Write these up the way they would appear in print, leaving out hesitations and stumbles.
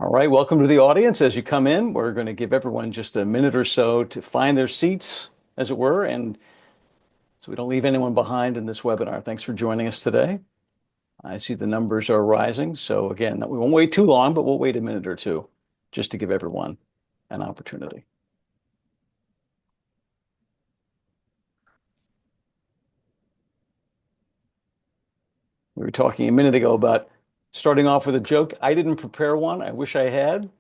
All right, welcome to the audience. As you come in, we're going to give everyone just a minute or so to find their seats, as it were, and so we don't leave anyone behind in this webinar. Thanks for joining us today. I see the numbers are rising, so again, we won't wait too long, but we'll wait a minute or two just to give everyone an opportunity. We were talking a minute ago about starting off with a joke. I didn't prepare one. I wish I had.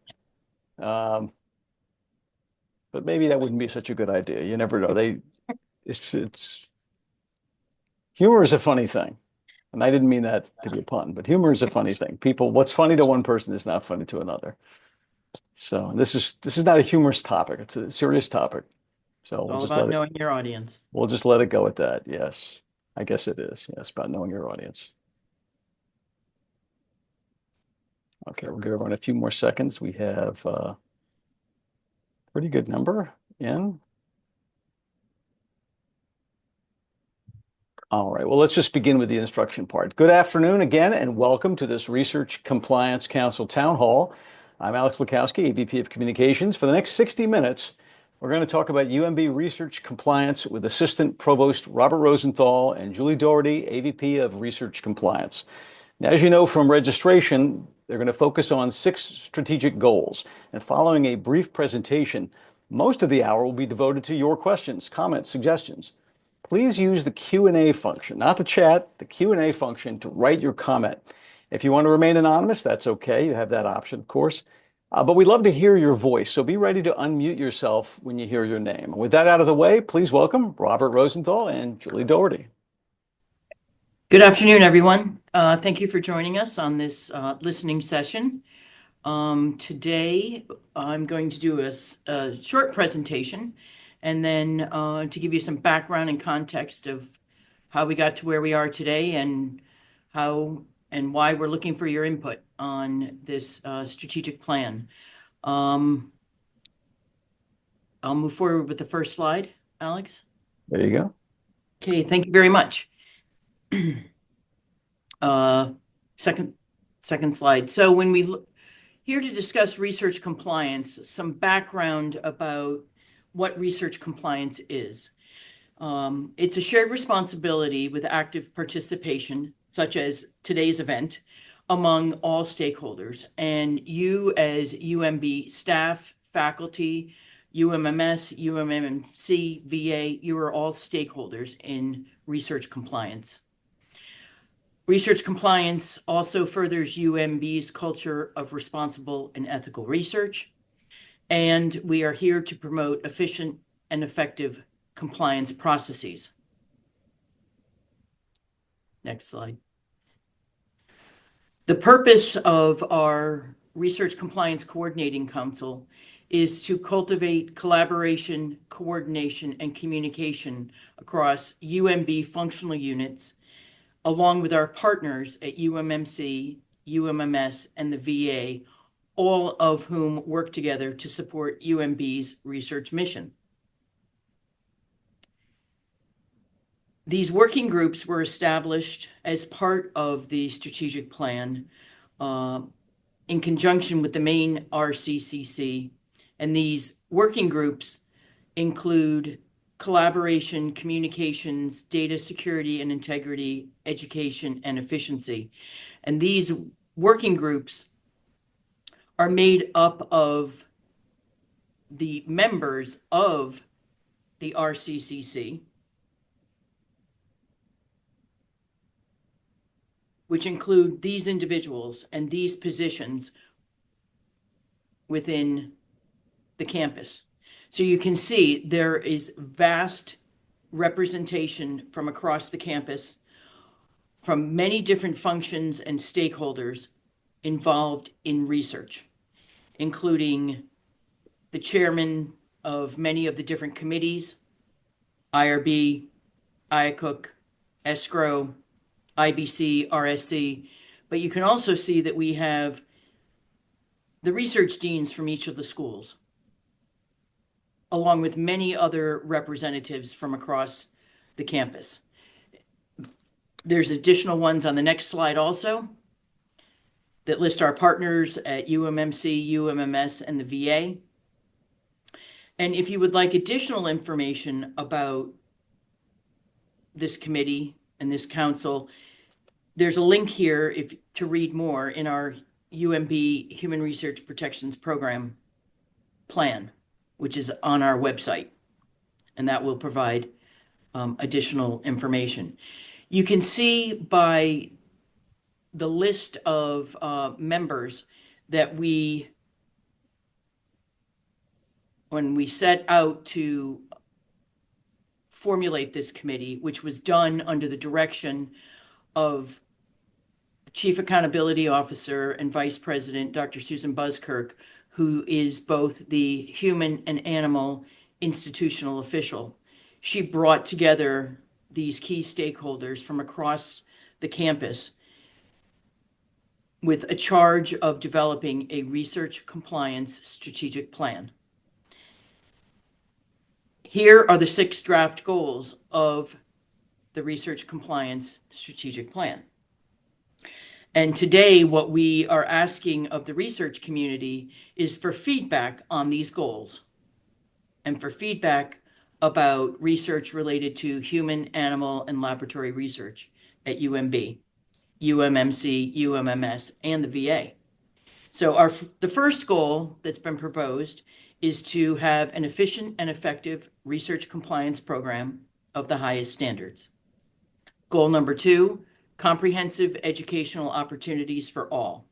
But maybe that wouldn't be such a good idea. You never know. It's humor is a funny thing. And I didn't mean that to be a pun, but humor is a funny thing. What's funny to one person is not funny to another. So this is not a humorous topic. It's a serious topic. So All about knowing your audience. We'll just let it go at that. Yes, I guess it is. Yes, about knowing your audience. Okay, we'll give everyone a few more seconds. We have a pretty good number in. All right, well, let's just begin with the instruction part. Good afternoon again, and welcome to this Research Compliance Council Town Hall. I'm Alex Lukowski, AVP of Communications. For the next 60 minutes, we're going to talk about UMB research compliance with Assistant Provost Robert Rosenthal and Julie Doherty, AVP of Research Compliance. Now, as you know from registration, they're going to focus on 6 strategic goals. And following a brief presentation, most of the hour will be devoted to your questions, comments, suggestions. Please use the Q&A function, not the chat, the Q&A function to write your comment. If you want to remain anonymous, that's okay. You have that option, of course. But we'd love to hear your voice, so be ready to unmute yourself when you hear your name. With that out of the way, please welcome Robert Rosenthal and Julie Doherty. Good afternoon, everyone. Thank you for joining us on this listening session. Today, I'm going to do a short presentation and then to give you some background and context of how we got to where we are today and how and why we're looking for your input on this strategic plan. I'll move forward with the first slide, Alex. There you go. Okay, thank you very much. Second slide. So when we here to discuss research compliance, some background about what research compliance is. It's a shared responsibility with active participation, such as today's event, among all stakeholders. And you as UMB staff, faculty, UMMS, UMMC, VA, you are all stakeholders in research compliance. Research compliance also furthers UMB's culture of responsible and ethical research. And we are here to promote efficient and effective compliance processes. Next slide. The purpose of our Research Compliance Coordinating Council is to cultivate collaboration, coordination, and communication across UMB functional units, along with our partners at UMMC, UMMS, and the VA, all of whom work together to support UMB's research mission. These working groups were established as part of the strategic plan in conjunction with the main RCCC, and these working groups include collaboration, communications, data security and integrity, education, and efficiency. And these working groups are made up of the members of the RCCC, which include these individuals and these positions within the campus. So you can see there is vast representation from across the campus, from many different functions and stakeholders involved in research, including the chairman of many of the different committees, IRB, IACUC, escrow, IBC, RSC. But you can also see that we have the research deans from each of the schools, along with many other representatives from across the campus. There's additional ones on the next slide also. that list our partners at UMMC, UMMS, and the VA. And if you would like additional information about this committee and this council, there's a link here to read more in our UMB Human Research Protections Program plan, which is on our website, and that will provide additional information. You can see by the list of members that when we set out to formulate this committee, which was done under the direction of Chief Accountability Officer and Vice President, Dr. Susan Buskirk, who is both the human and animal institutional official. She brought together these key stakeholders from across the campus with a charge of developing a research compliance strategic plan. Here are the 6 draft goals of the research compliance strategic plan. And today, what we are asking of the research community is for feedback on these goals and for feedback about research related to human, animal, and laboratory research at UMB, UMMC, UMMS, and the VA. So the first goal that's been proposed is to have an efficient and effective research compliance program of the highest standards. Goal number 2, comprehensive educational opportunities for all.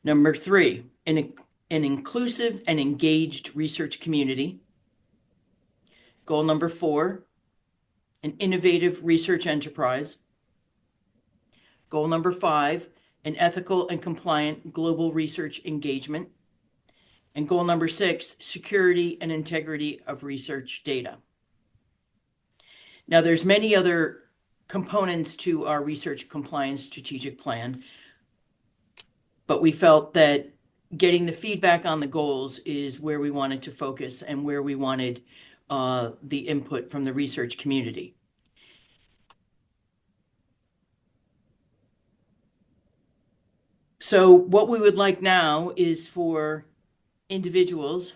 Number 3, an inclusive and engaged research community. Goal number 4, an innovative research enterprise. Goal number 5, an ethical and compliant global research engagement. And goal number 6, security and integrity of research data. Now, there's many other components to our research compliance strategic plan, but we felt that getting the feedback on the goals is where we wanted to focus and where we wanted the input from the research community. So what we would like now is for individuals,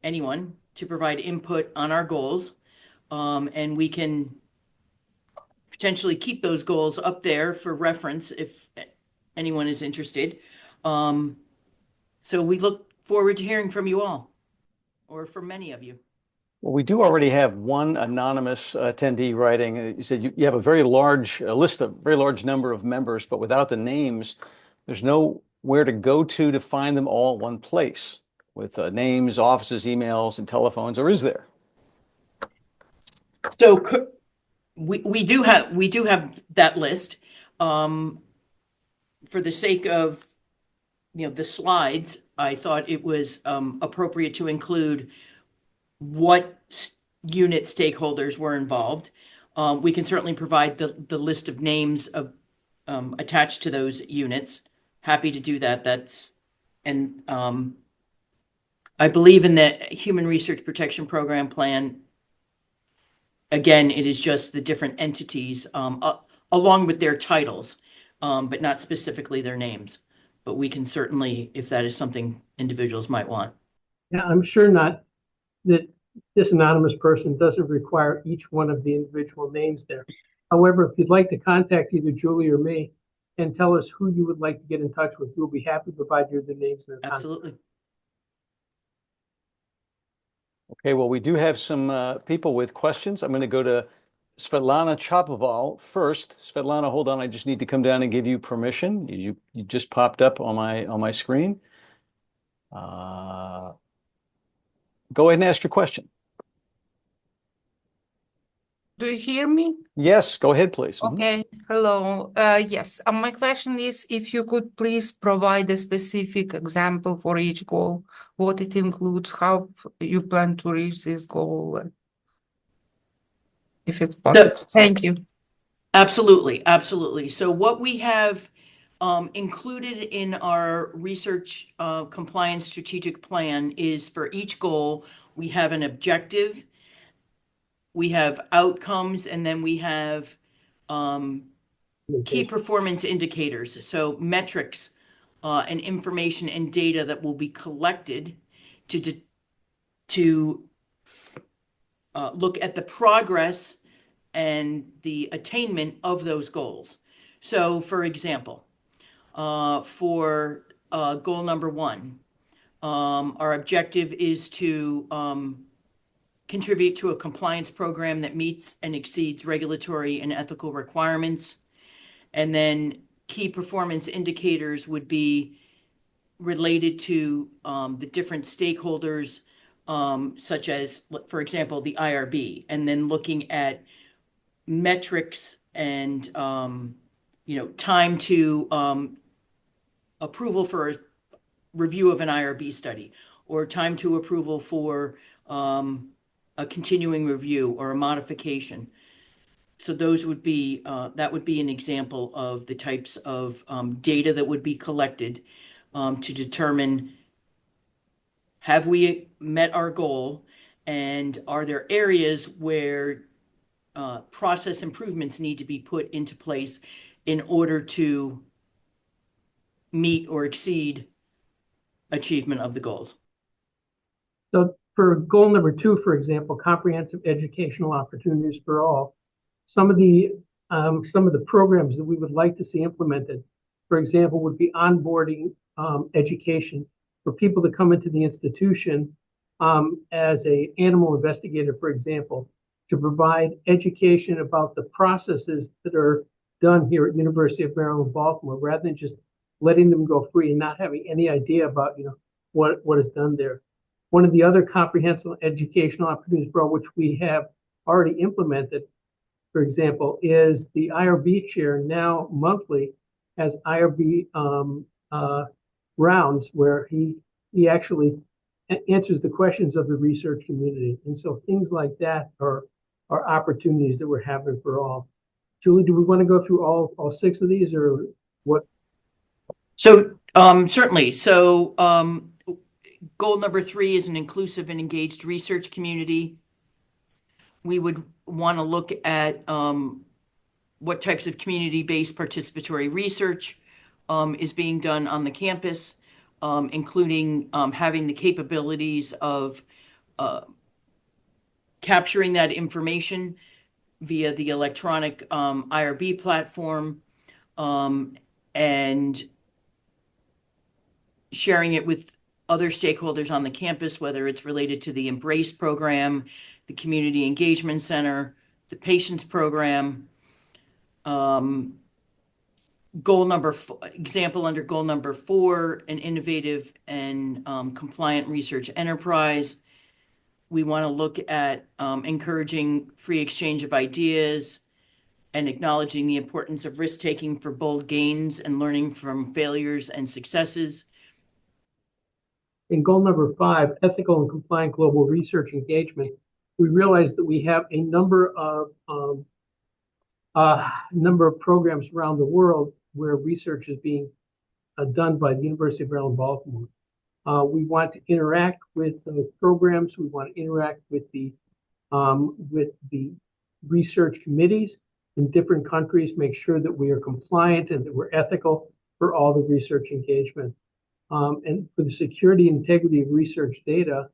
anyone, to provide input on our goals, and we can potentially keep those goals up there for reference if anyone is interested. So we look forward to hearing from you all, or from many of you. Well, we do already have one anonymous attendee writing. You said you have a very large list, a very large number of members, but without the names, there's nowhere to go to find them all in one place with names, offices, emails, and telephones, or is there? So we do have that list. For the sake of the slides, I thought it was appropriate to include what unit stakeholders were involved. We can certainly provide the list of names of attached to those units. Happy to do that. I believe in the Human Research Protection Program plan. Again, it is just the different entities along with their titles, but not specifically their names. But we can certainly, if that is something individuals might want. Yeah, I'm sure not that this anonymous person doesn't require each one of the individual names there. However, if you'd like to contact either Julie or me and tell us who you would like to get in touch with, we'll be happy to provide you the names and their Absolutely. contact. Okay, well, we do have some people with questions. I'm going to go to Svetlana Chapoval first. Svetlana, hold on. I just need to come down and give you permission. You just popped up on my screen. Go ahead and ask your question. Do you hear me? Yes, go ahead, please. Okay, hello. Yes, my question is if you could please provide a specific example for each goal, what it includes, how you plan to reach this goal, if it's possible. Thank you. Absolutely, absolutely. So what we have included in our research compliance strategic plan is for each goal, we have an objective, we have outcomes, and then we have key performance indicators, so metrics and information and data that will be collected to look at the progress and the attainment of those goals. So, for example, for goal number 1, our objective is to contribute to a compliance program that meets and exceeds regulatory and ethical requirements. And then key performance indicators would be related to the different stakeholders, such as, for example, the IRB, and then looking at metrics and time to approval for a review of an IRB study, or time to approval for a continuing review or a modification. So those would be that would be an example of the types of data that would be collected to determine, have we met our goal, and are there areas where process improvements need to be put into place in order to meet or exceed achievement of the goals. So for goal number 2, for example, comprehensive educational opportunities for all, some of the programs that we would like to see implemented, for example, would be onboarding education for people to come into the institution as an animal investigator, for example, to provide education about the processes that are done here at University of Maryland, Baltimore, rather than just letting them go free and not having any idea about what is done there. One of the other comprehensive educational opportunities for all, which we have already implemented, for example, is the IRB chair now monthly has IRB rounds where he actually answers the questions of the research community. And so things like that are opportunities that we're having for all. Julie, do we want to go through all 6 of these, or what? So certainly. So goal number 3 is an inclusive and engaged research community. We would want to look at what types of community-based participatory research is being done on the campus, including having the capabilities of capturing that information via the electronic IRB platform and sharing it with other stakeholders on the campus, whether it's related to the Embrace program, the Community Engagement Center, the Patients program. Example under goal number 4, an innovative and compliant research enterprise. We want to look at encouraging free exchange of ideas and acknowledging the importance of risk-taking for bold gains and learning from failures and successes. In goal number 5, ethical and compliant global research engagement, we realize that we have a number of programs around the world where research is being done by the University of Maryland, Baltimore. We want to interact with those programs. We want to interact with the research committees in different countries, make sure that we are compliant and that we're ethical for all the research engagement. And for the security and integrity of research data,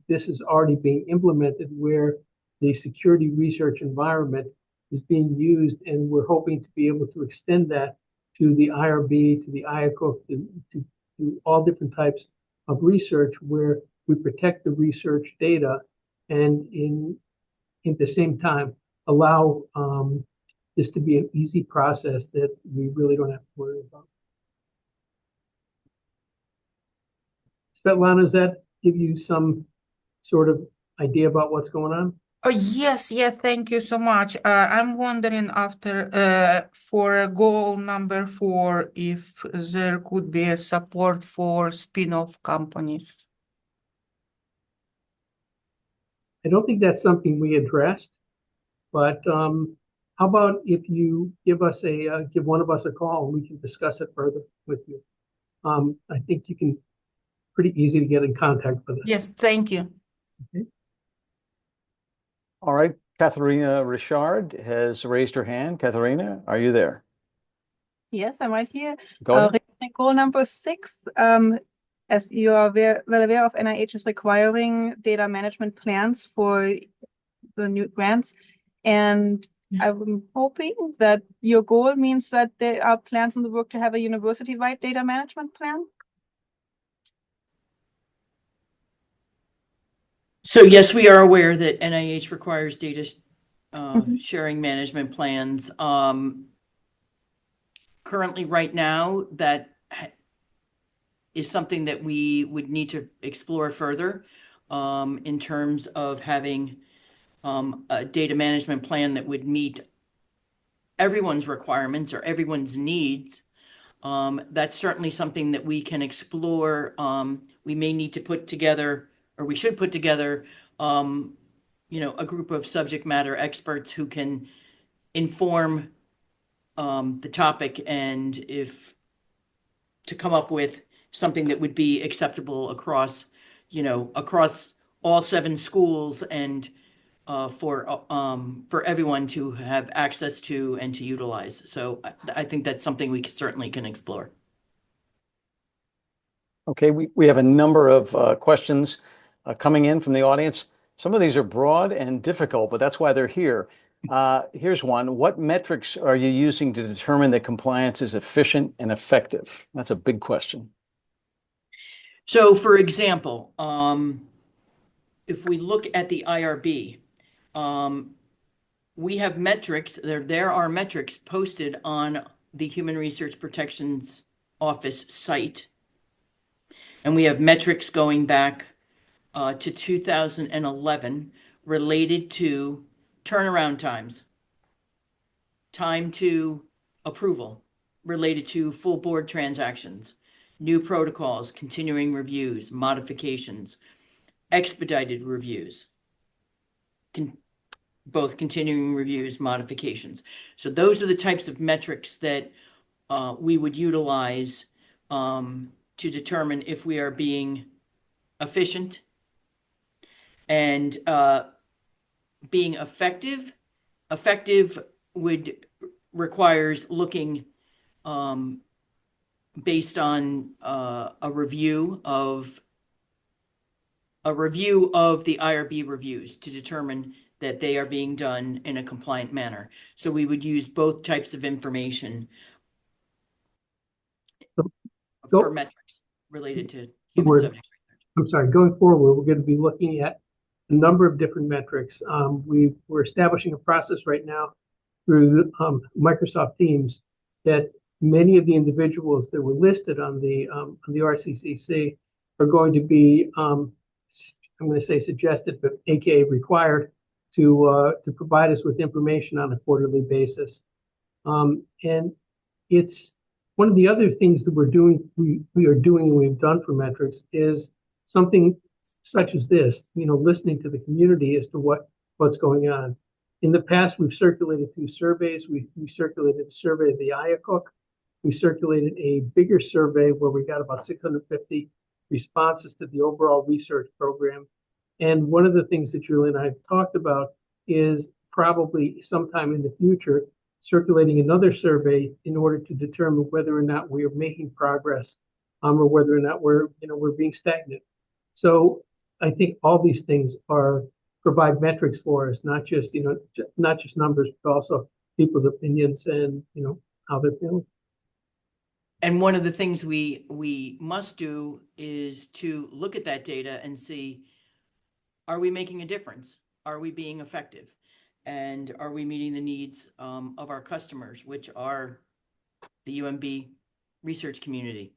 this is already being implemented where the security research environment is being used, and we're hoping to be able to extend that to the IRB, to the IACO, to all different types of research where we protect the research data and at the same time allow this to be an easy process that we really don't have to worry about. Svetlana, does that give you some sort of idea about what's going on? Yes, thank you so much. I'm wondering for goal number 4, if there could be a support for spin-off companies. I don't think that's something we addressed, but how about if you give one of us a call and we can discuss it further with you. I think you can pretty easy to get in contact with us. Yes, thank you. Okay. All right. Katharina Richard has raised her hand. Katharina, are you there? Yes, I'm right here. Go ahead. Regarding goal number 6, as you are well aware of, NIH is requiring data management plans for the new grants. And I'm hoping that your goal means that there are plans in the work to have a university-wide data management plan. So yes, we are aware that NIH requires data sharing management plans. Currently, right now, that is something that we would need to explore further in terms of having a data management plan that would meet everyone's requirements or everyone's needs. That's certainly something that we can explore. We may need to put together, or we should put together, a group of subject matter experts who can inform the topic and to come up with something that would be acceptable across all 7 schools and for everyone to have access to and to utilize. So I think that's something we certainly can explore. Okay, we have a number of questions coming in from the audience. Some of these are broad and difficult, but that's why they're here. Here's one. What metrics are you using to determine that compliance is efficient and effective? That's a big question. So, for example, if we look at the IRB, we have metrics. There are metrics posted on the Human Research Protections Office site, and we have metrics going back to 2011 related to turnaround times, time to approval, related to full board transactions, new protocols, continuing reviews, modifications, expedited reviews, both continuing reviews, modifications. So those are the types of metrics that we would utilize to determine if we are being efficient and being effective. Effective requires looking based on a review of the IRB reviews to determine that they are being done in a compliant manner. So we would use both types of information for metrics related to human subject research. I'm sorry, going forward, we're going to be looking at a number of different metrics. We're establishing a process right now through Microsoft Teams that many of the individuals that were listed on the RCCC are going to be, I'm going to say suggested, but AKA required to provide us with information on a quarterly basis. And it's one of the other things that we are doing and we've done for metrics is something such as this, listening to the community as to what's going on. In the past, we've circulated 2 surveys. We circulated a survey of the IACUC. We circulated a bigger survey where we got about 650 responses to the overall research program. And one of the things that Julie and I have talked about is probably sometime in the future, circulating another survey in order to determine whether or not we are making progress or whether or not we're being stagnant. So I think all these things provide metrics for us, not just numbers, but also people's opinions and how they're feeling. And one of the things we must do is to look at that data and see, are we making a difference? Are we being effective? And are we meeting the needs of our customers, which are the UMB research community?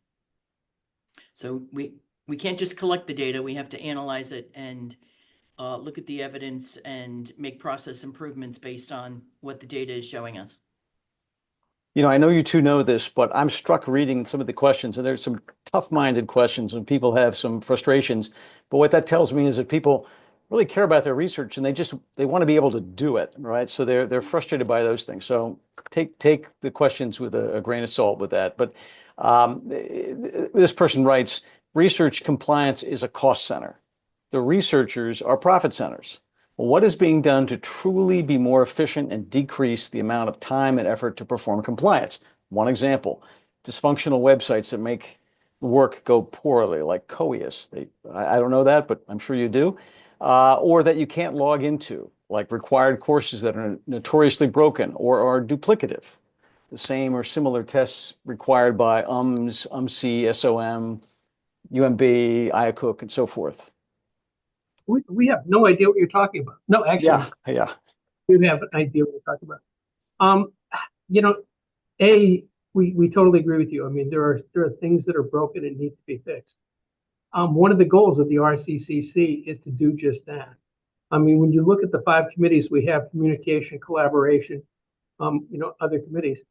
So we can't just collect the data. We have to analyze it and look at the evidence and make process improvements based on what the data is showing us. I know you two know this, but I'm struck reading some of the questions, and there's some tough-minded questions when people have some frustrations. But what that tells me is that people really care about their research and they want to be able to do it, right? So they're frustrated by those things. So take the questions with a grain of salt with that. But this person writes, research compliance is a cost center. The researchers are profit centers. What is being done to truly be more efficient and decrease the amount of time and effort to perform compliance? One example, dysfunctional websites that make work go poorly, like COIUS. I don't know that, but I'm sure you do. Or that you can't log into, like required courses that are notoriously broken or are duplicative. The same or similar tests required by UMS, UMC, SOM, UMB, IACUC, and so forth. We have no idea what you're talking about. No, actually, Yeah. we have an idea what you're talking about. You know, we totally agree with you. I mean, there are things that are broken and need to be fixed. One of the goals of the RCCC is to do just that. I mean, when you look at the 5 committees we have, communication, collaboration, other committees,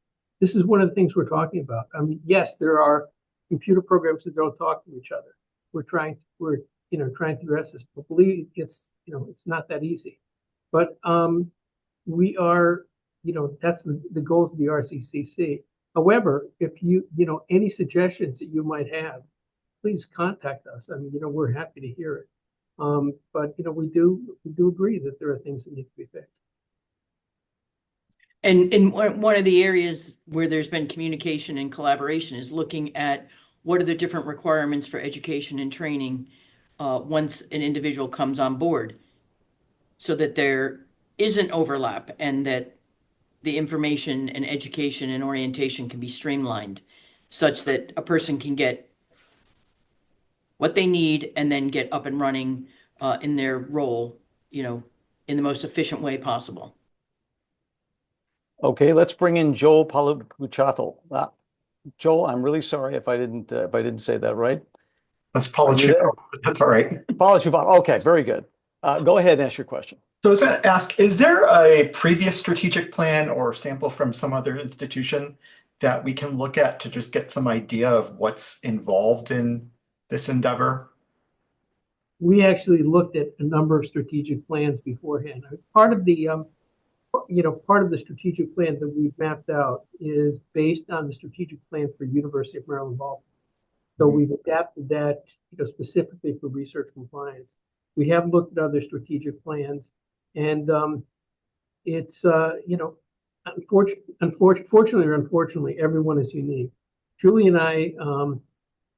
this is one of the things we're talking about. I mean, yes, there are computer programs that don't talk to each other. We're trying to address this, but believe it's not that easy. But we are, that's the goals of the RCCC. However, if any suggestions that you might have, please contact us. I mean, we're happy to hear it. But we do agree that there are things that need to be fixed. And one of the areas where there's been communication and collaboration is looking at what are the different requirements for education and training once an individual comes on board, so that there isn't overlap and that the information and education and orientation can be streamlined such that a person can get what they need and then get up and running in their role, in the most efficient way possible. Okay, let's bring in Joel Paluchatel. Joel, I'm really sorry if I didn't say that right. That's Paluchatel. That's all right. Paluchatel. Okay, very good. Go ahead and ask your question. So I was going to ask, is there a previous strategic plan or sample from some other institution that we can look at to just get some idea of what's involved in this endeavor? We actually looked at a number of strategic plans beforehand. Part of the strategic plan that we've mapped out is based on the strategic plan for University of Maryland, Baltimore. So we've adapted that, specifically for research compliance. We have looked at other strategic plans, and it's unfortunately or unfortunately, everyone is unique. Julie and I,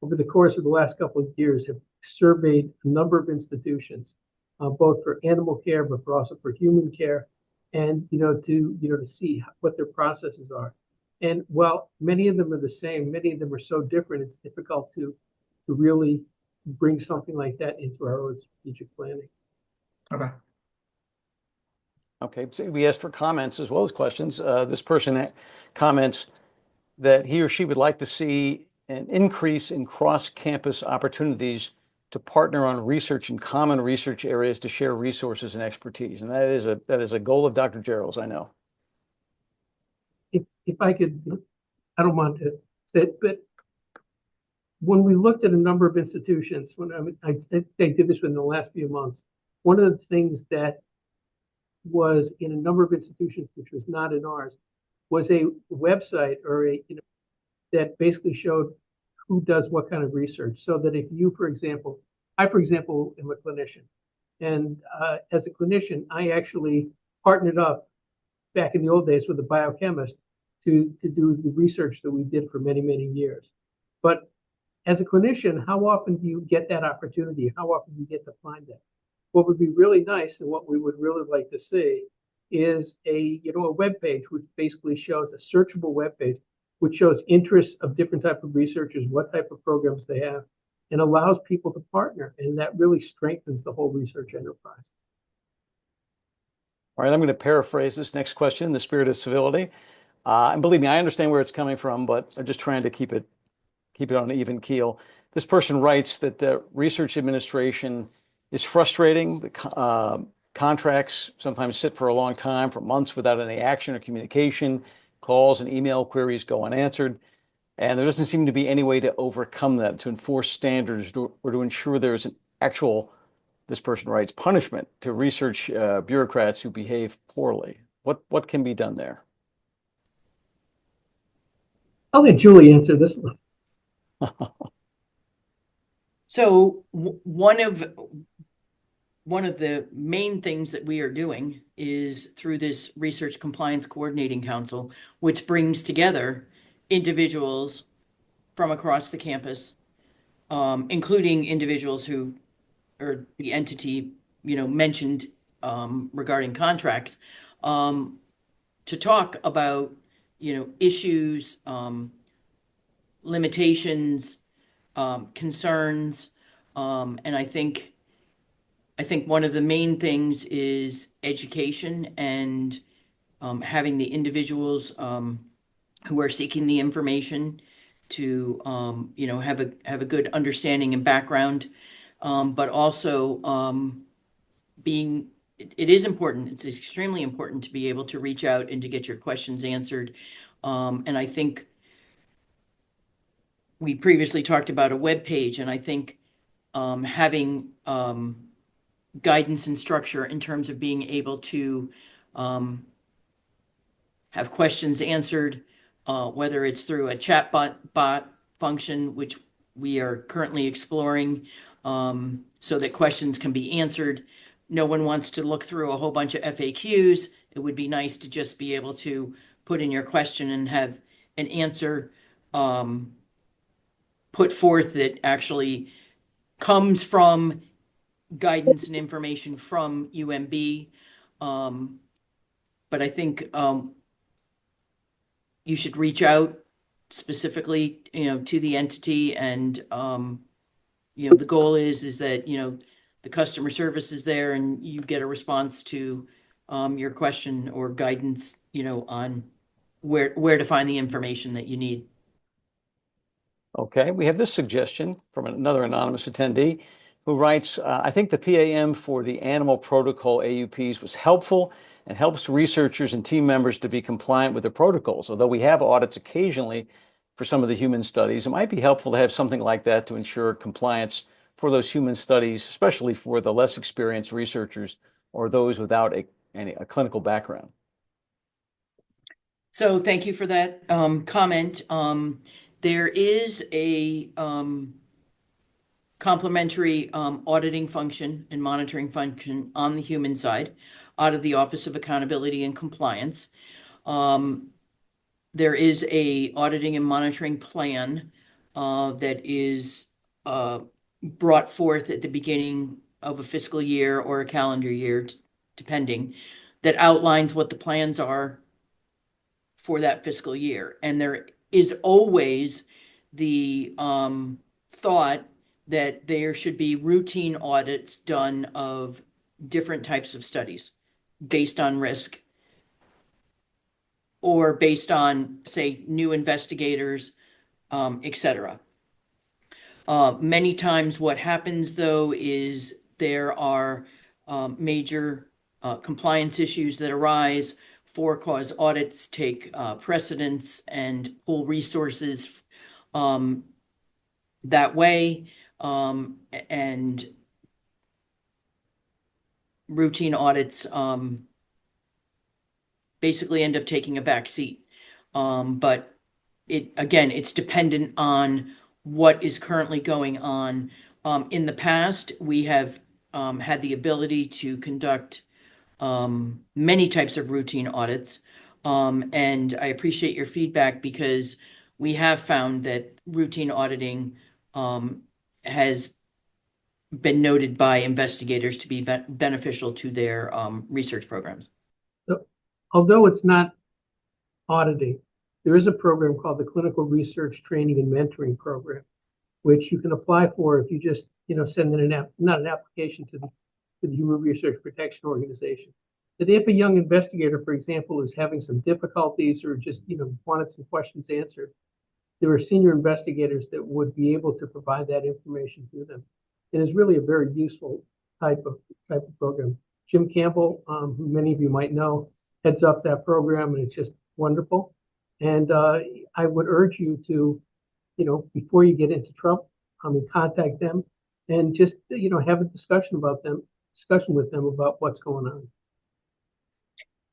over the course of the last couple of years, have surveyed a number of institutions, both for animal care, but also for human care, and to see what their processes are. And while many of them are the same, many of them are so different, it's difficult to really bring something like that into our own strategic planning. Okay. Okay, so we asked for comments as well as questions. This person comments that he or she would like to see an increase in cross-campus opportunities to partner on research in common research areas to share resources and expertise. And that is a goal of Dr. Gerald's, I know. If I could, I don't want to say it, but when we looked at a number of institutions, I did this within the last few months, one of the things that was in a number of institutions, which was not in ours, was a website or that basically showed who does what kind of research. So that if you, for example, I, for example, am a clinician, and as a clinician, I actually partnered up back in the old days with a biochemist to do the research that we did for many, many years. But as a clinician, how often do you get that opportunity? How often do you get to find that? What would be really nice and what we would really like to see is a web page which basically shows a searchable web page which shows interests of different type of researchers, what type of programs they have, and allows people to partner, and that really strengthens the whole research enterprise. All right, I'm going to paraphrase this next question in the spirit of civility. And believe me, I understand where it's coming from, but I'm just trying to keep it on an even keel. This person writes that the research administration is frustrating. The contracts sometimes sit for a long time, for months, without any action or communication. Calls and email queries go unanswered. And there doesn't seem to be any way to overcome that, to enforce standards, or to ensure there is an actual, this person writes, punishment to research bureaucrats who behave poorly. What can be done there? I'll let Julie answer this one. So one of one of the main things that we are doing is through this Research Compliance Coordinating Council, which brings together individuals from across the campus, including individuals who, or the entity, mentioned regarding contracts, to talk about, issues, limitations, concerns, and I think one of the main things is education and having the individuals who are seeking the information to have a good understanding and background, but also it is important. It's extremely important to be able to reach out and to get your questions answered. And I think we previously talked about a web page, and I think having guidance and structure in terms of being able to have questions answered, whether it's through a chat bot function, which we are currently exploring, so that questions can be answered. No one wants to look through a whole bunch of FAQs. It would be nice to just be able to put in your question and have an answer put forth that actually comes from guidance and information from UMB. But I think you should reach out specifically, to the entity, and the goal is that the customer service is there and you get a response to your question or guidance, on where to find the information that you need. Okay, we have this suggestion from another anonymous attendee who writes, I think the PAM for the animal protocol AUPs was helpful and helps researchers and team members to be compliant with the protocols. Although we have audits occasionally for some of the human studies, it might be helpful to have something like that to ensure compliance for those human studies, especially for the less experienced researchers or those without a clinical background. So thank you for that comment. There is a complementary auditing function and monitoring function on the human side out of the Office of Accountability and Compliance. There is a auditing and monitoring plan that is brought forth at the beginning of a fiscal year or a calendar year, depending, that outlines what the plans are for that fiscal year. And there is always the thought that there should be routine audits done of different types of studies based on risk or based on, say, new investigators, etc. Many times what happens, though, is there are major compliance issues that arise. For-cause audits take precedence and pull resources that way, and routine audits basically end up taking a back seat. But it's dependent on what is currently going on. In the past, we have had the ability to conduct many types of routine audits. And I appreciate your feedback, because we have found that routine auditing has been noted by investigators to be beneficial to their research programs. So, although it's not auditing, there is a program called the Clinical Research Training and Mentoring Program, which you can apply for if you just send in not an application to the Human Research Protection Organization. That if a young investigator, for example, is having some difficulties or just wanted some questions answered, there are senior investigators that would be able to provide that information to them. It is really a very useful type of program. Jim Campbell, who many of you might know, heads up that program, and it's just wonderful. And I would urge you to, before you get into trouble, contact them and just have a discussion with them about what's going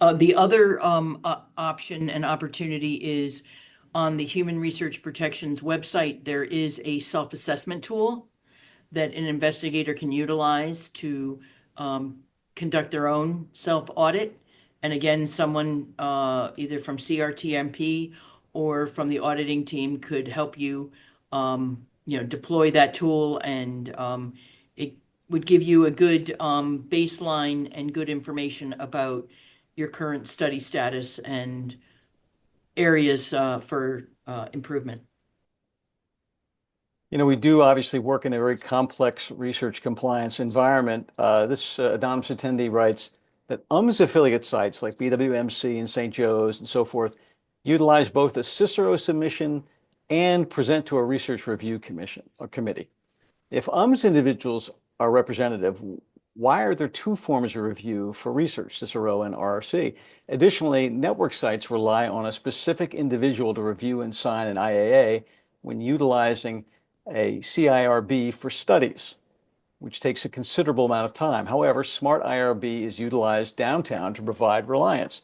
on. The other option and opportunity is on the Human Research Protection's website. There is a self-assessment tool that an investigator can utilize to conduct their own self-audit. And again, someone either from CRTMP or from the auditing team could help you, deploy that tool, and it would give you a good baseline and good information about your current study status and areas for improvement. We do obviously work in a very complex research compliance environment. This anonymous attendee writes that affiliate sites like BWMC and St. Joe's and so forth utilize both a Cicero submission and present to a research review commission or committee. If individuals are representative, why are there two forms of review for research, Cicero and RRC? Additionally, network sites rely on a specific individual to review and sign an IAA when utilizing a CIRB for studies, which takes a considerable amount of time. However, Smart IRB is utilized downtown to provide reliance.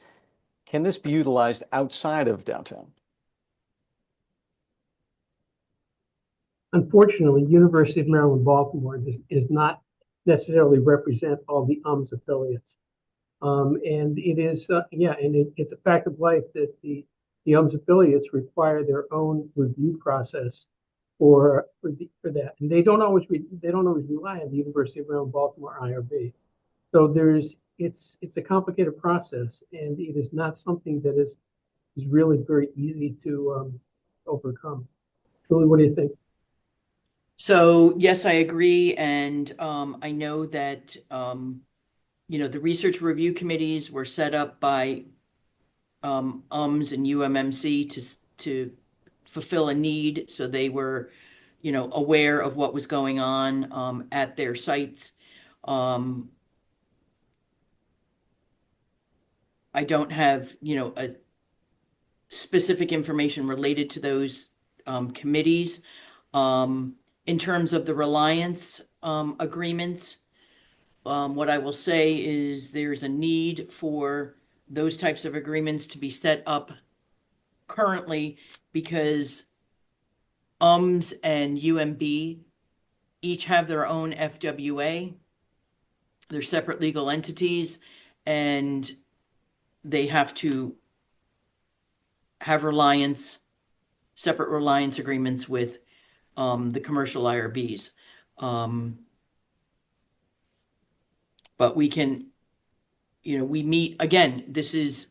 Can this be utilized outside of downtown? Unfortunately, University of Maryland, Baltimore does not necessarily represent all the affiliates. And it is, it's a fact of life that the affiliates require their own review process for that, and they don't always rely on the University of Maryland, Baltimore IRB. So it's a complicated process, and it is not something that is really very easy to overcome. Julie, what do you think? So yes, I agree, and I know that the research review committees were set up by UMS and UMMC to fulfill a need, so they were aware of what was going on at their sites. I don't have a specific information related to those committees. In terms of the reliance agreements, what I will say is there's a need for those types of agreements to be set up currently, because UMS and UMB each have their own FWA. They're separate legal entities, and they have to have separate reliance agreements with the commercial IRBs. But we can, we meet, again, this is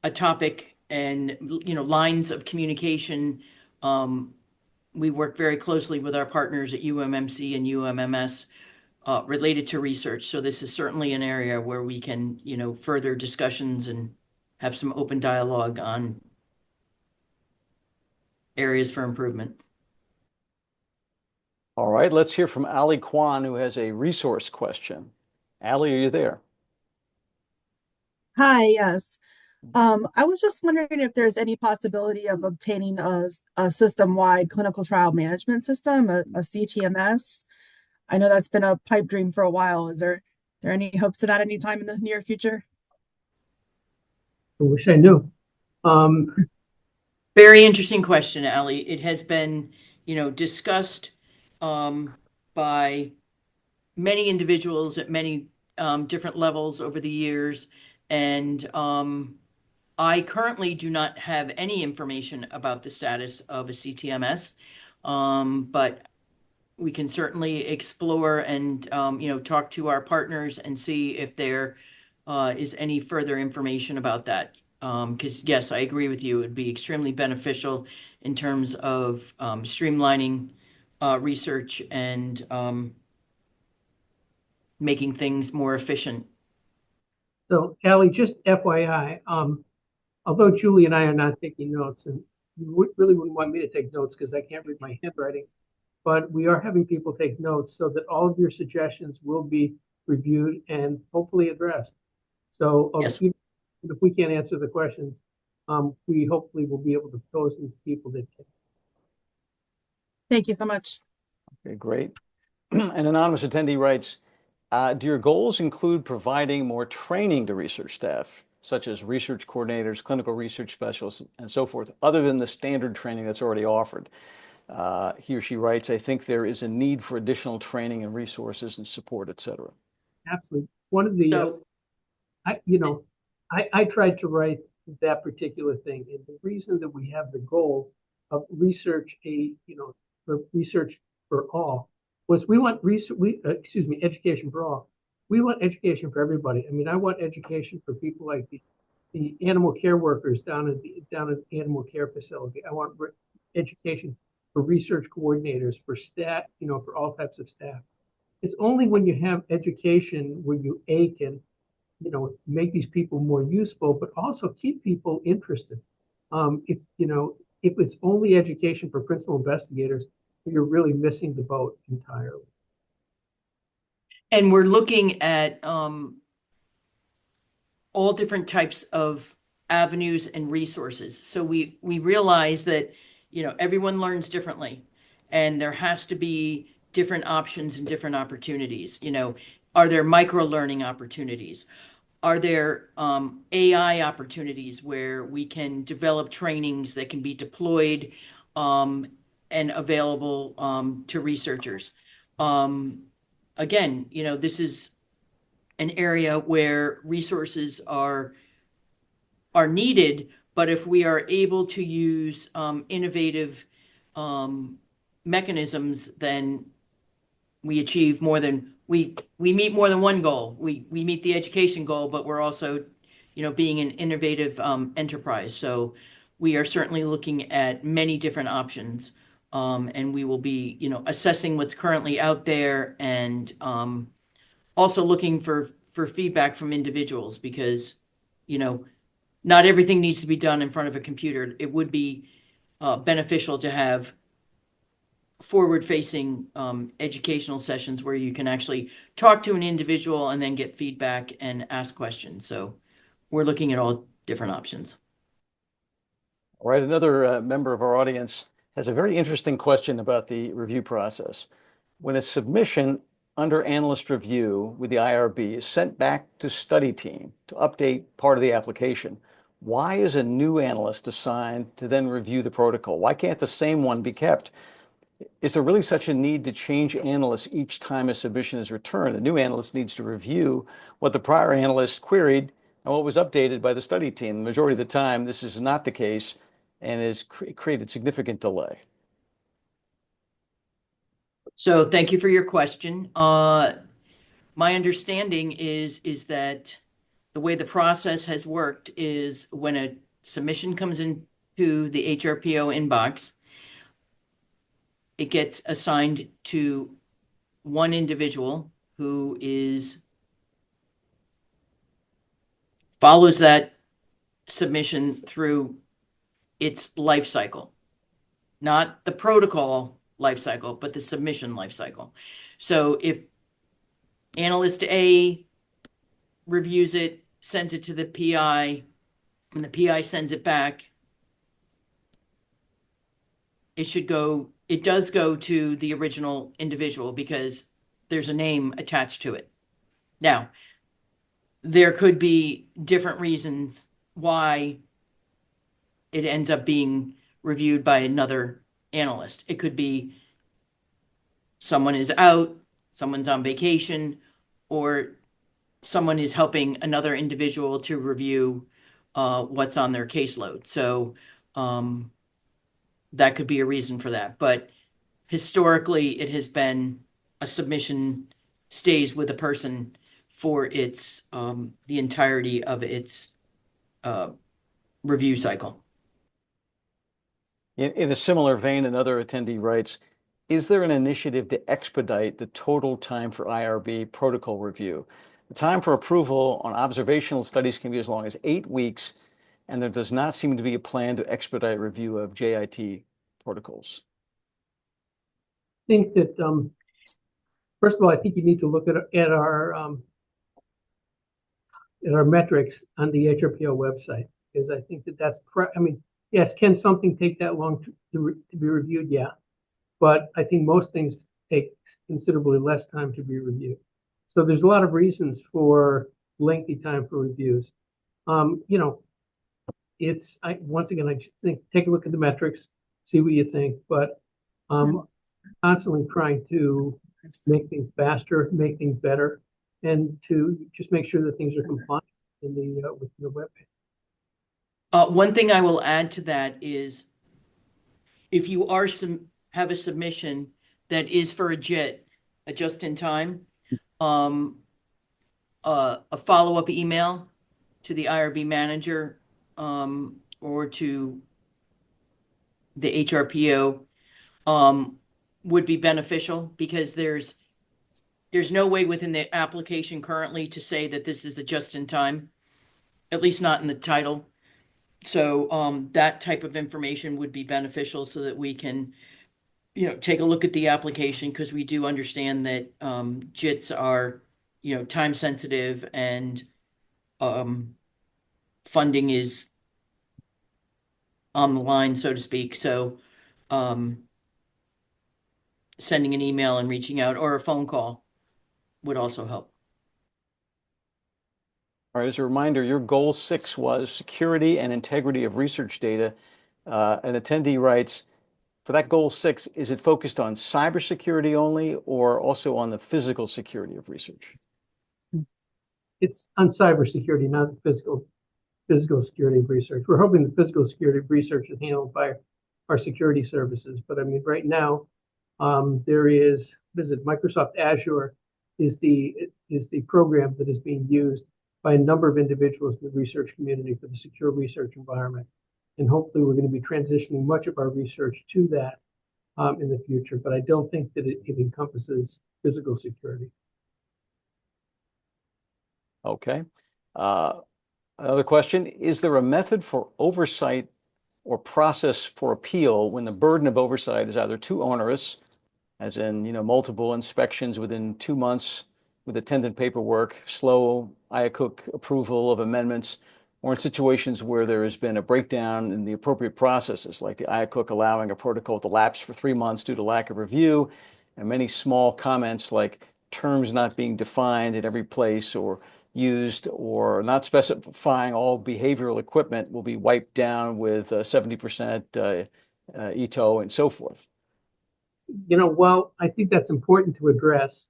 a topic, and, lines of communication. We work very closely with our partners at UMMC and UMMS related to research. So this is certainly an area where we can, further discussions and have some open dialogue on areas for improvement. All right, let's hear from Ali Kwan, who has a resource question. Ali, are you there? Hi, yes. I was just wondering if there's any possibility of obtaining a system-wide clinical trial management system, a CTMS. I know that's been a pipe dream for a while. Is there any hopes of that anytime in the near future? I wish I knew. Very interesting question, Ali. It has been, discussed by many individuals at many different levels over the years, and I currently do not have any information about the status of a CTMS, but we can certainly explore and talk to our partners and see if there is any further information about that. Because yes, I agree with you. It'd be extremely beneficial in terms of streamlining research and making things more efficient. So, Allie, just FYI, although Julie and I are not taking notes, and you really wouldn't want me to take notes because I can't read my handwriting, but we are having people take notes so that all of your suggestions will be reviewed and hopefully addressed. So Yes. if we can't answer the questions, we hopefully will be able to pose them to people that can. Thank you so much. Okay, great. An anonymous attendee writes, do your goals include providing more training to research staff, such as research coordinators, clinical research specialists, and so forth, other than the standard training that's already offered? He or she writes, I think there is a need for additional training and resources and support, et cetera. Absolutely. One of the, So, I tried to write that particular thing. And the reason that we have the goal of for research for all was we want education for all. We want education for everybody. I mean, I want education for people like the animal care workers down at the animal care facility. I want education for research coordinators, for staff, for all types of staff. It's only when you have education where you can, make these people more useful, but also keep people interested. If it's only education for principal investigators, you're really missing the boat entirely. and we're looking at all different types of avenues and resources. So we realize that, everyone learns differently, and there has to be different options and different opportunities. Are there micro learning opportunities? Are there AI opportunities where we can develop trainings that can be deployed and available to researchers? Again, this is an area where resources are needed, but if we are able to use innovative mechanisms, then we achieve more than we meet more than one goal. We meet the education goal, but we're also, being an innovative enterprise. So we are certainly looking at many different options, and we will be, assessing what's currently out there, and also looking for feedback from individuals, because, not everything needs to be done in front of a computer. It would be beneficial to have forward-facing educational sessions where you can actually talk to an individual and then get feedback and ask questions. So we're looking at all different options. All right, another member of our audience has a very interesting question about the review process. When a submission under analyst review with the IRB is sent back to study team to update part of the application, why is a new analyst assigned to then review the protocol? Why can't the same one be kept? Is there really such a need to change analysts each time a submission is returned? The new analyst needs to review what the prior analyst queried and what was updated by the study team. The majority of the time, this is not the case and has created significant delay. So thank you for your question. My understanding is that the way the process has worked is when a submission comes into the HRPO inbox, it gets assigned to one individual who follows that submission through its life cycle, not the protocol life cycle, but the submission life cycle. So if analyst A reviews it, sends it to the PI, and the PI sends it back, it does go to the original individual because there's a name attached to it. Now, there could be different reasons why it ends up being reviewed by another analyst. It could be someone is out, someone's on vacation, or someone is helping another individual to review what's on their caseload. So that could be a reason for that. But historically, it has been a submission stays with a person for its the entirety of its review cycle. In a similar vein, another attendee writes, is there an initiative to expedite the total time for IRB protocol review? The time for approval on observational studies can be as long as 8 weeks, and there does not seem to be a plan to expedite review of JIT protocols. I think that, first of all, I think you need to look at our metrics on the HRPO website, because I think that's, yes, can something take that long to be reviewed? Yeah. But I think most things take considerably less time to be reviewed. So there's a lot of reasons for lengthy time for reviews. Once again, I think take a look at the metrics, see what you think, but constantly trying to make things faster, make things better. and to just make sure that things are compliant in the within the webpage. One thing I will add to that is if you are have a submission that is for a JIT, a just-in-time, a follow-up email to the IRB manager or to the HRPO would be beneficial, because there's no way within the application currently to say that this is a just-in-time, at least not in the title. So that type of information would be beneficial so that we can, take a look at the application, because we do understand that JITs are, time sensitive, and funding is on the line, so to speak. So sending an email and reaching out, or a phone call, would also help. All right, as a reminder, your goal 6 was security and integrity of research data. An attendee writes, for that goal 6, is it focused on cybersecurity only, or also on the physical security of research? It's on cybersecurity, not physical security of research. We're hoping the physical security of research is handled by our security services. But I mean, right now, there is, Microsoft Azure is the program that is being used by a number of individuals in the research community for the secure research environment. And hopefully we're going to be transitioning much of our research to that in the future. But I don't think that it encompasses physical security. Okay. Another question, is there a method for oversight or process for appeal when the burden of oversight is either too onerous, as in, multiple inspections within 2 months with attendant paperwork, slow IACUC approval of amendments, or in situations where there has been a breakdown in the appropriate processes, like the IACUC allowing a protocol to lapse for 3 months due to lack of review, and many small comments like terms not being defined in every place or used, or not specifying all behavioral equipment will be wiped down with 70% ETO and so forth. Well, I think that's important to address.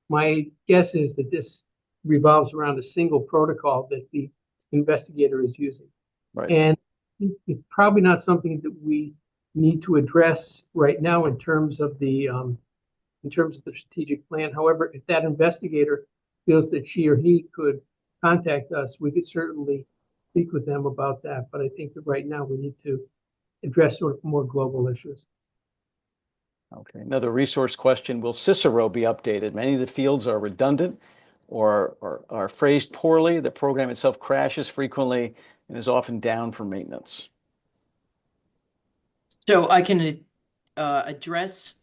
My guess is that this revolves around a single protocol that the investigator is using. Right. And it's probably not something that we need to address right now in terms of the strategic plan. However, if that investigator feels that she or he could contact us, we could certainly speak with them about that. But I think that right now we need to address sort of more global issues. Okay, another resource question, will Cicero be updated? Many of the fields are redundant or are phrased poorly. The program itself crashes frequently and is often down for maintenance. So I can address.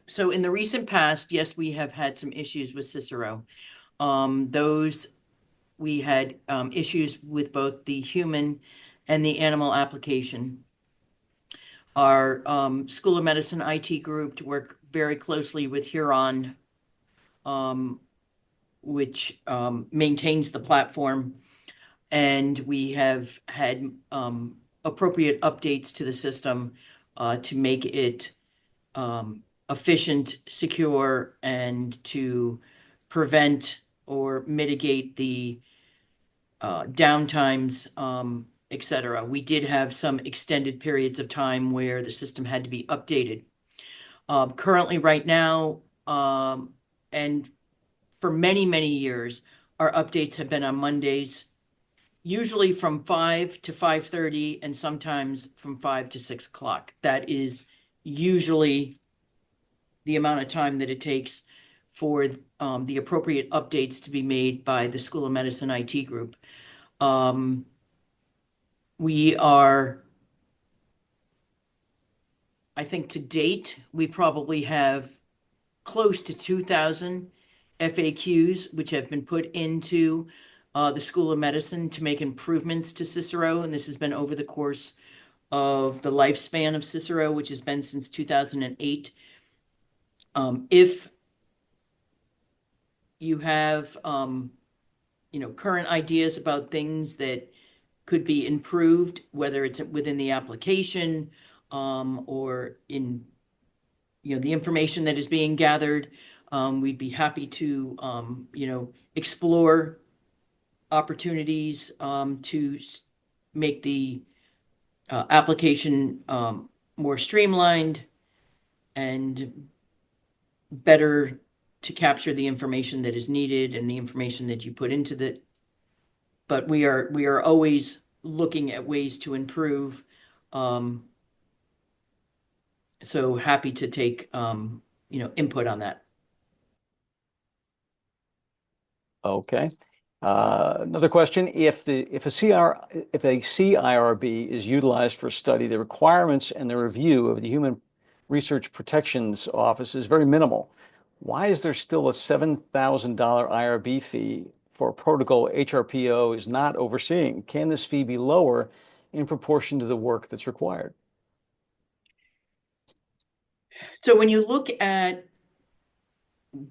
So in the recent past, yes, we have had some issues with Cicero. Those we had issues with both the human and the animal application. Our School of Medicine IT group to work very closely with Huron, which maintains the platform, and we have had appropriate updates to the system to make it efficient, secure, and to prevent or mitigate the downtimes, etc. We did have some extended periods of time where the system had to be updated. Currently, right now, and for many, many years, our updates have been on Mondays, usually from 5 to 5:30, and sometimes from 5 to 6 o'clock. That is usually the amount of time that it takes for the appropriate updates to be made by the School of Medicine IT group. We are, I think to date, we probably have close to 2,000 FAQs, which have been put into the School of Medicine to make improvements to Cicero. And this has been over the course of the lifespan of Cicero, which has been since 2008. If you have, current ideas about things that could be improved, whether it's within the application or in, the information that is being gathered, We'd be happy to, explore opportunities to make the application more streamlined and better to capture the information that is needed and the information that you put into the. But we are always looking at ways to improve. So happy to take input on that. Okay. Another question, if a CIRB is utilized for a study, the requirements and the review of the Human Research Protections Office is very minimal. Why is there still a $7,000 IRB fee for a protocol HRPO is not overseeing? Can this fee be lower in proportion to the work that's required? So when you look at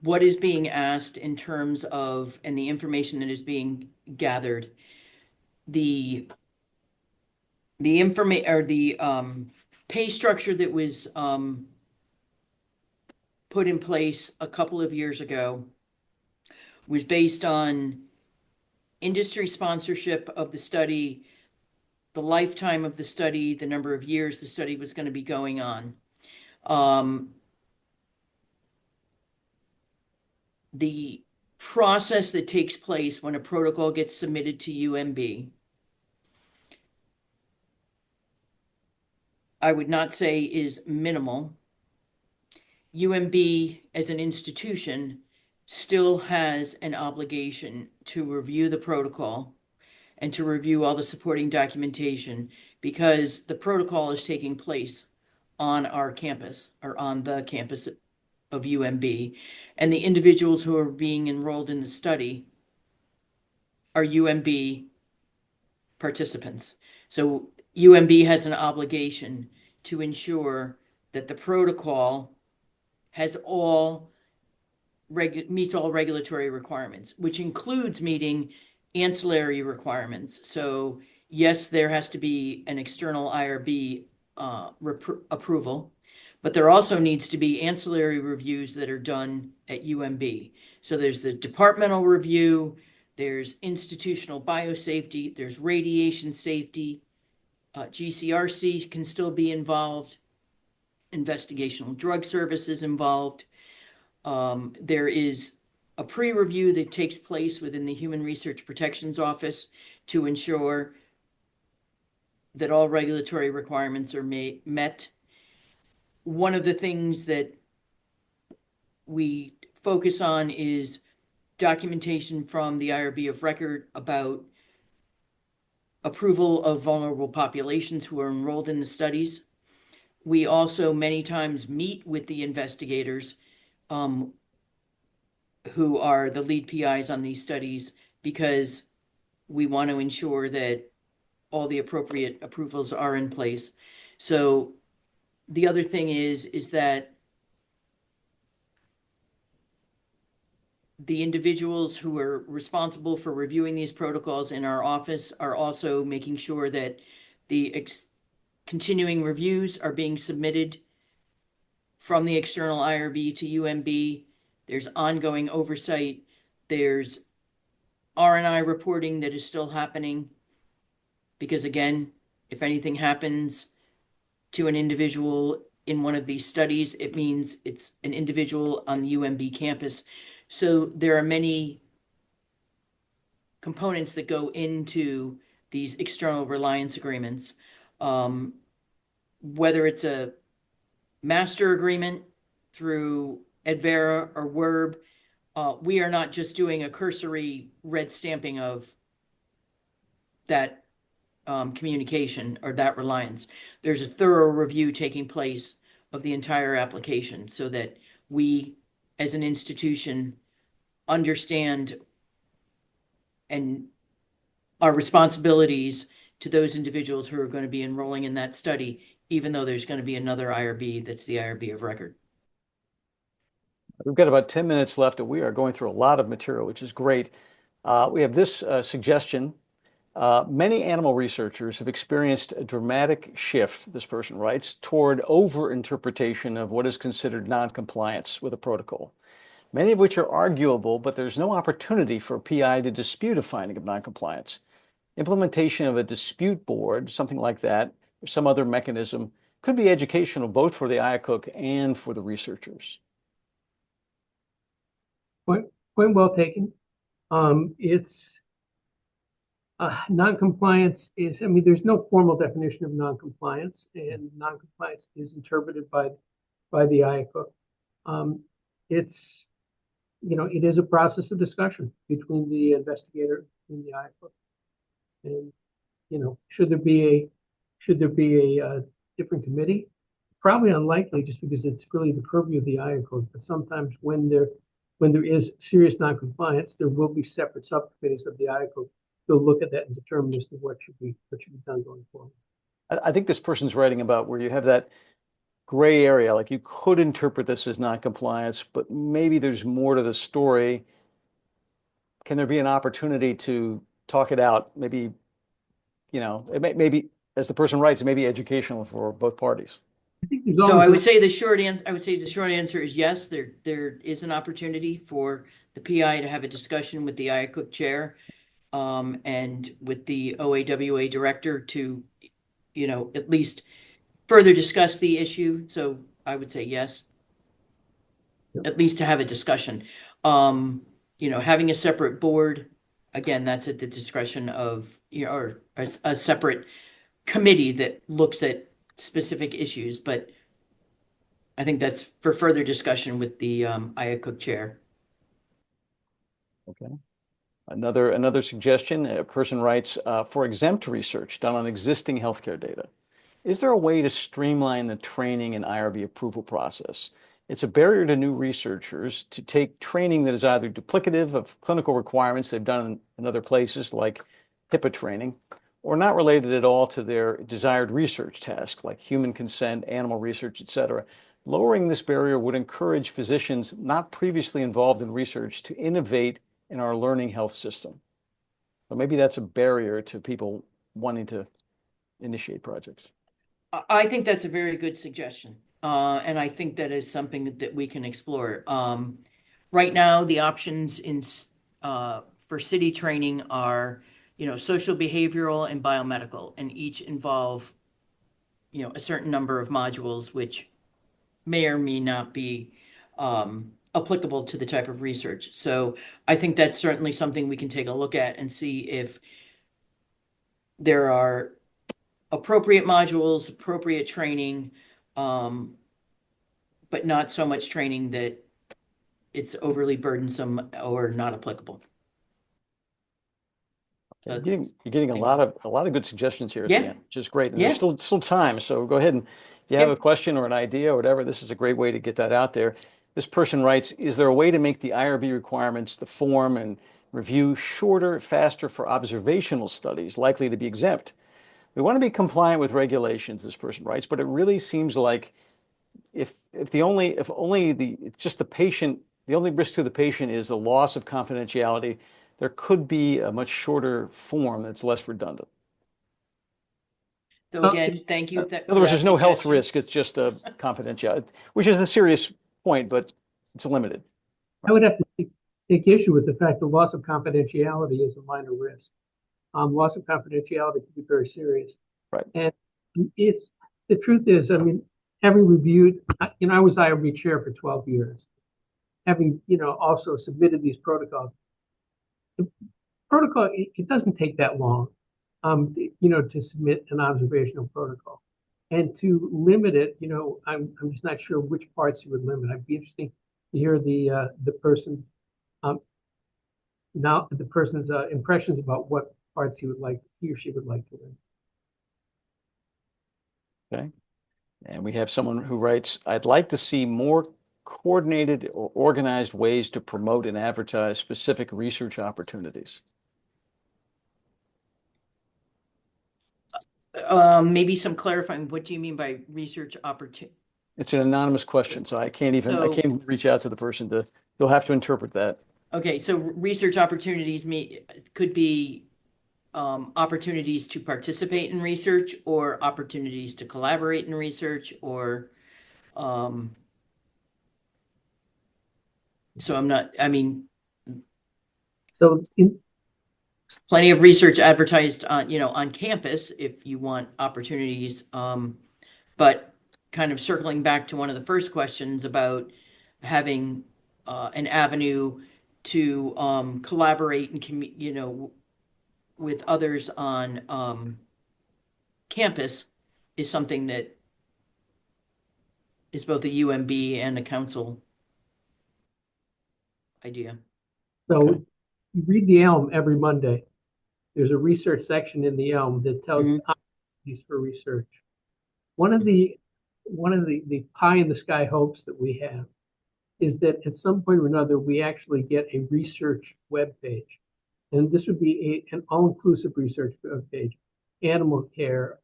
what is being asked in terms of, and the information that is being gathered, the information or the pay structure that was put in place a couple of years ago was based on industry sponsorship of the study, the lifetime of the study, the number of years the study was going to be going on. The process that takes place when a protocol gets submitted to UMB, I would not say is minimal. UMB as an institution still has an obligation to review the protocol and to review all the supporting documentation, because the protocol is taking place on our campus or on the campus of UMB, and the individuals who are being enrolled in the study are UMB participants. So UMB has an obligation to ensure that the protocol has meets all regulatory requirements, which includes meeting ancillary requirements. So yes, there has to be an external IRB approval, but there also needs to be ancillary reviews that are done at UMB. So there's the departmental review, there's institutional biosafety, there's radiation safety, GCRC can still be involved, investigational drug services involved. There is a pre-review that takes place within the Human Research Protections Office to ensure that all regulatory requirements are met. One of the things that we focus on is documentation from the IRB of record about approval of vulnerable populations who are enrolled in the studies. We also many times meet with the investigators who are the lead PIs on these studies, because we want to ensure that all the appropriate approvals are in place. So the other thing is that the individuals who are responsible for reviewing these protocols in our office are also making sure that the continuing reviews are being submitted from the external IRB to UMB. There's ongoing oversight. There's R&I reporting that is still happening, because again, if anything happens to an individual in one of these studies, it means it's an individual on the UMB campus. So there are many components that go into these external reliance agreements. Whether it's a master agreement through Advera or WERB, we are not just doing a cursory red stamping of that communication or that reliance. There's a thorough review taking place of the entire application so that we, as an institution, understand and our responsibilities to those individuals who are going to be enrolling in that study, even though there's going to be another IRB that's the IRB of record. We've got about 10 minutes left, and we are going through a lot of material, which is great. We have this suggestion. Many animal researchers have experienced a dramatic shift, this person writes, toward over-interpretation of what is considered non-compliance with a protocol. many of which are arguable, but there's no opportunity for a PI to dispute a finding of noncompliance. Implementation of a dispute board, something like that, or some other mechanism, could be educational both for the IACUC and for the researchers. Point well taken. It's noncompliance is, I mean, there's no formal definition of noncompliance, and noncompliance is interpreted by the IACUC. It's, you know, it is a process of discussion between the investigator and the IACUC. And, you know, should there be a different committee? Probably unlikely, just because it's really the purview of the IACUC. But sometimes when there is serious noncompliance, there will be separate subcommittees of the IACUC. They'll look at that and determine as to what should be done going forward. I think this person's writing about where you have that gray area, like you could interpret this as noncompliance, but maybe there's more to the story. Can there be an opportunity to talk it out? Maybe, you know, maybe as the person writes, it may be educational for both parties. So I would say the short answer is yes, there is an opportunity for the PI to have a discussion with the IACUC chair and with the OAWA director to, you know, at least further discuss the issue. So I would say yes, at least to have a discussion. You know, having a separate board, again, that's at the discretion of, you know, or a separate committee that looks at specific issues, but I think that's for further discussion with the IACUC chair. Okay. Another suggestion, a person writes, for exempt research done on existing healthcare data, is there a way to streamline the training and IRB approval process? It's a barrier to new researchers to take training that is either duplicative of clinical requirements they've done in other places, like HIPAA training, or not related at all to their desired research task, like human consent, animal research, etc. Lowering this barrier would encourage physicians not previously involved in research to innovate in our learning health system. So maybe that's a barrier to people wanting to initiate projects. I think that's a very good suggestion. And I think that is something that we can explore. Right now, the options for city training are, you know, social, behavioral, and biomedical, and each involve, you know, a certain number of modules, which may or may not be applicable to the type of research. So I think that's certainly something we can take a look at and see if there are appropriate modules, appropriate training, but not so much training that it's overly burdensome or not applicable. You're getting a lot of good suggestions here at the end, which is great. And there's still time, so go ahead and if you have a question or an idea or whatever, this is a great way to get that out there. This person writes, is there a way to make the IRB requirements, the form and review shorter, faster for observational studies likely to be exempt? We want to be compliant with regulations, this person writes, but it really seems like if the only risk to the patient is the loss of confidentiality, there could be a much shorter form that's less redundant. So again, thank you. In other words, there's no health risk. It's just a confidentiality, which is a serious point, but it's limited. I would have to take issue with the fact that loss of confidentiality is a minor risk. Loss of confidentiality can be very serious. Right. And the truth is, I mean, having reviewed, you know, I was IRB chair for 12 years. Having, you know, also submitted these protocols. The protocol, it doesn't take that long, you know, to submit an observational protocol. And to limit it, you know, I'm just not sure which parts you would limit. I'd be interested to hear the person's impressions about what parts he or she would like to limit. Okay. And we have someone who writes, I'd like to see more coordinated or organized ways to promote and advertise specific research opportunities. Maybe some clarifying. What do you mean by research opportunity? It's an anonymous question, so I can't even reach out to the person you'll have to interpret that. Okay, so research opportunities could be opportunities to participate in research or opportunities to collaborate in research or So I'm not, I mean, So plenty of research advertised on, on campus if you want opportunities. But kind of circling back to one of the first questions about having an avenue to collaborate and with others on campus is something that is both a UMB and a council idea. So you read the Elm every Monday. There's a research section in the Elm that tells opportunities for research. One of the pie in the sky hopes that we have is that at some point or another we actually get a research web page, and this would be an all-inclusive research web page: animal care,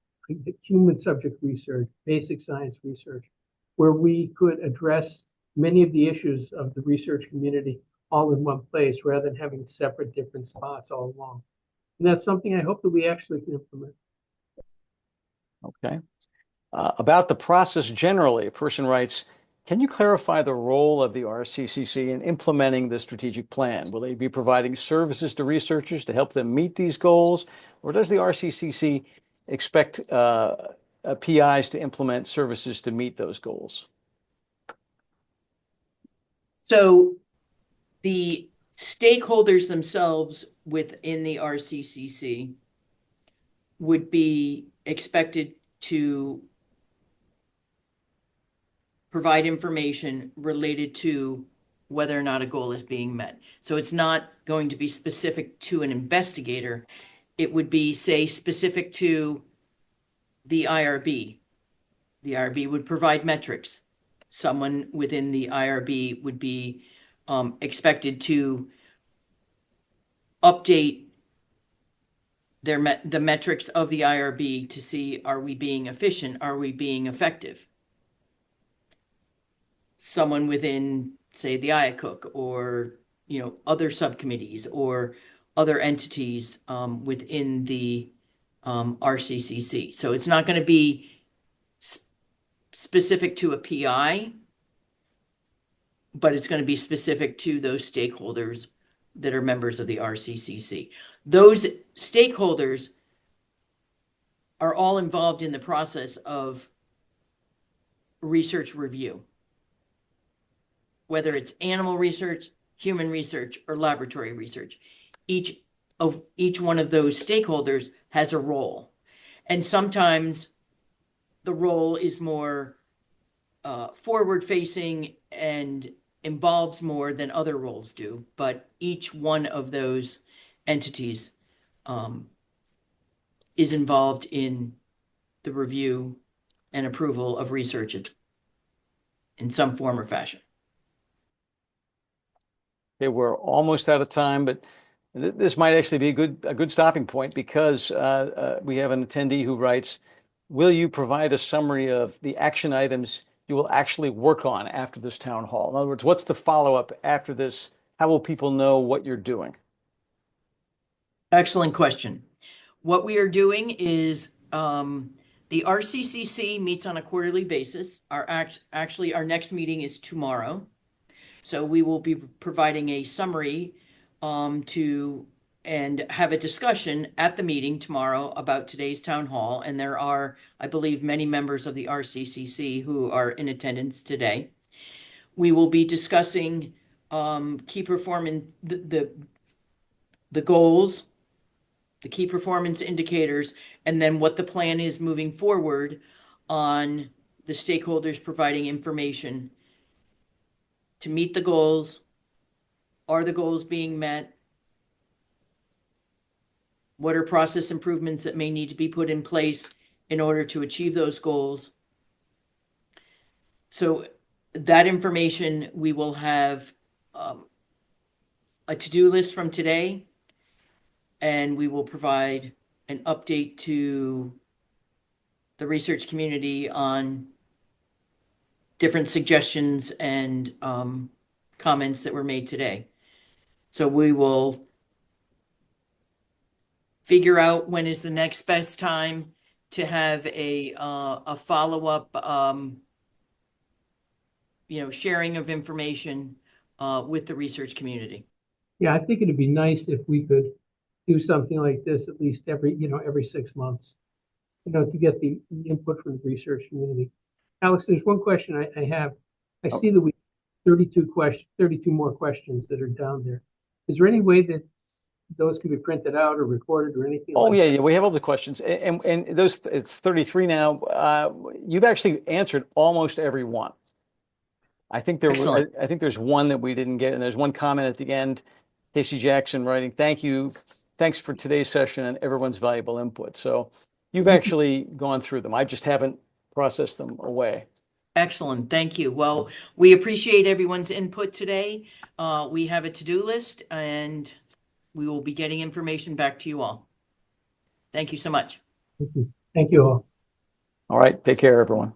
human subject research, basic science research, where we could address many of the issues of the research community all in one place rather than having separate different spots all along. And that's something I hope that we actually can implement. Okay. About the process generally, a person writes, can you clarify the role of the RCCC in implementing the strategic plan? Will they be providing services to researchers to help them meet these goals? Or does the RCCC expect PIs to implement services to meet those goals? So the stakeholders themselves within the RCCC would be expected to provide information related to whether or not a goal is being met. So it's not going to be specific to an investigator. It would be, say, specific to the IRB. The IRB would provide metrics. Someone within the IRB would be expected to update the metrics of the IRB to see, are we being efficient? Are we being effective? Someone within, say, the IACUC or other subcommittees or other entities within the RCCC. So it's not going to be specific to a PI, but it's going to be specific to those stakeholders that are members of the RCCC. Those stakeholders are all involved in the process of research review, whether it's animal research, human research, or laboratory research. Each one of those stakeholders has a role. And sometimes the role is more forward-facing and involves more than other roles do, but each one of those entities is involved in the review and approval of research in some form or fashion. Okay, we're almost out of time, but this might actually be a good stopping point because we have an attendee who writes, will you provide a summary of the action items you will actually work on after this town hall? In other words, what's the follow-up after this? How will people know what you're doing? Excellent question. What we are doing is the RCCC meets on a quarterly basis. Actually, our next meeting is tomorrow. So we will be providing a summary and have a discussion at the meeting tomorrow about today's town hall. And there are, I believe, many members of the RCCC who are in attendance today. We will be discussing key performance, the goals, the key performance indicators, and then what the plan is moving forward on the stakeholders providing information to meet the goals. Are the goals being met? What are process improvements that may need to be put in place in order to achieve those goals? So that information, we will have a to-do list from today, and we will provide an update to the research community on different suggestions and comments that were made today. So we will figure out when is the next best time to have a follow-up, sharing of information with the research community. Yeah, I think it'd be nice if we could do something like this at least every 6 months, to get the input from the research community. Alex, there's one question I have. I see that we 32 more questions that are down there. Is there any way that those could be printed out or recorded or anything Oh, like yeah, that? yeah, we have all the questions. And those, it's 33 now. You've actually answered almost every one. I think Excellent. I think there's one that we didn't get, and there's one comment at the end. Casey Jackson writing, "Thank you. Thanks for today's session and everyone's valuable input." So you've actually gone through them. I just haven't processed them away. Excellent. Thank you. Well, we appreciate everyone's input today. We have a to-do list and we will be getting information back to you all. Thank you so much. Thank you all. All right, take care, everyone.